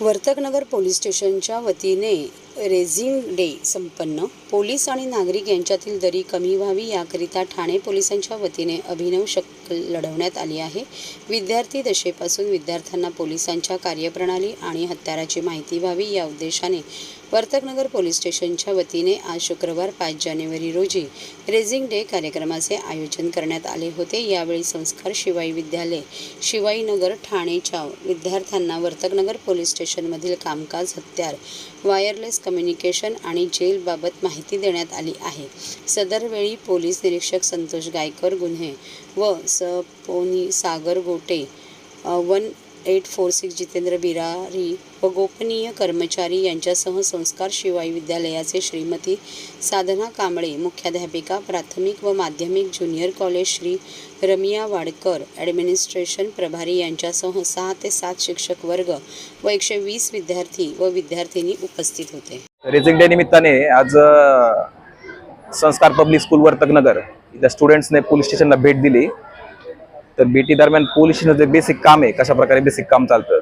Vartak Nagar police स्टेशनच्या वतीने raising day संपन्न। पोलीस आणि नागरिक यांच्यातील दरी कमी व्हावी याकरिता ठाणे पोलिसांच्या वतीने अभिनव शक्कल लढवण्यात आली आहे। विद्यार्थी दशेपासून विद्यार्थ्यांना पोलिसांच्या कार्यप्रणाली आणि हत्याराची माहिती व्हावी या उद्देशाने वर्तकनगर पोलीस स्टेशनच्या वतीने आज शुक्रवार 5 जानेवारी रोजी रेझिंग डे कार्यक्रमाचे आयोजन करण्यात आले होते। यावेळी संस्कार शिवाई विद्यालय शिवाईनगर ठाणेच्या विद्यार्थ्यांना वर्तकनगर पोलीस स्टेशनमधील कामकाज, हत्यार, वायरलेस कम्युनिकेशन आणि जेलबाबत माहिती देण्यात आली आहे। सदरवेळी पोलीस निरीक्षक संतोष गायकर गुन्हे व सपोनी सागर गोटे 1846 जितेंद्र बिरारी व गोपनीय कर्मचारी यांच्यासह संस्कार शिवाई विद्यालयाचे श्रीमती साधना कांबळे, मुख्याध्यापिका प्राथमिक व माध्यमिक junior college Shri Ramiya Wadkar, administration प्रभारी यांच्यासह 6 ते 7 शिक्षक वर्ग व 120 विद्यार्थी व विद्यार्थिनी उपस्थित होते। रेझिंग डे निमित्ताने आज संस्कार पब्लिक स्कूल वर्तकनगर इथं स्टुडंट्सने पोलीस स्टेशनला भेट दिली। तर भेटी दरम्यान पोलीस स्टेशनचं जे बेसिक काम आहे, कशा प्रकारे बेसिक काम चालतं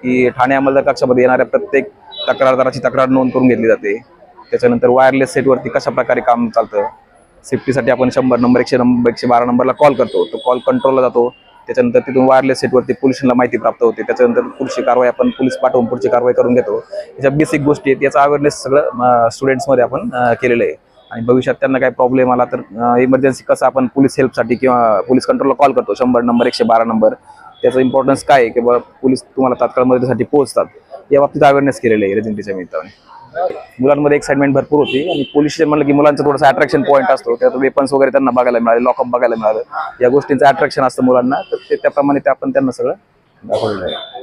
की ठाणे अंमलदार कक्षामध्ये येणाऱ्या प्रत्येक तक्रारदाराची तक्रार नोंद करून घेतली जाते। त्याच्यानंतर वायरलेस सेटवरती कशा प्रकारे काम चालतं, सेफ्टीसाठी आपण 100 नंबर 112 नंबरला कॉल करतो, तो कॉल कंट्रोलला जातो। त्याच्यानंतर तिथून वायरलेस सेटवरती पोलिसांना माहिती प्राप्त होते। त्याच्यानंतर पुढची कारवाई आपण पोलीस पाठवून पुढची कारवाई करून घेतो। याच्या बेसिक गोष्टी आहेत, याचा अवेअरनेस सगळं स्टुडंट्समध्ये आपण केलेलं आहे। आणि भविष्यात त्यांना काही प्रॉब्लेम आला तर इमर्जन्सी कसं आपण पोलीस हेल्पसाठी किंवा पोलीस कंट्रोलला कॉल करतो, 100 नंबर 112 नंबर, त्याचं इम्पॉर्टन्स काय आहे की पोलीस तुम्हाला तात्काळ मदतीसाठी पोहोचतात, या बाबतीत अवेअरनेस केलेलं आहे रेझिंग डेच्या निमित्ताने। मुलांमध्ये एक्साइटमेंट भरपूर होती आणि पोलीस स्टेशन म्हणलं की मुलांचा थोडासा अट्रॅक्शन पॉईंट असतो, त्यात वेपन्स वगैरे त्यांना बघायला मिळाले, लॉकअप बघायला मिळालं, या गोष्टींचं अट्रॅक्शन असतं मुलांना, तर त्याप्रमाणे ते आपण त्यांना सगळं दाखवलेलं आहे।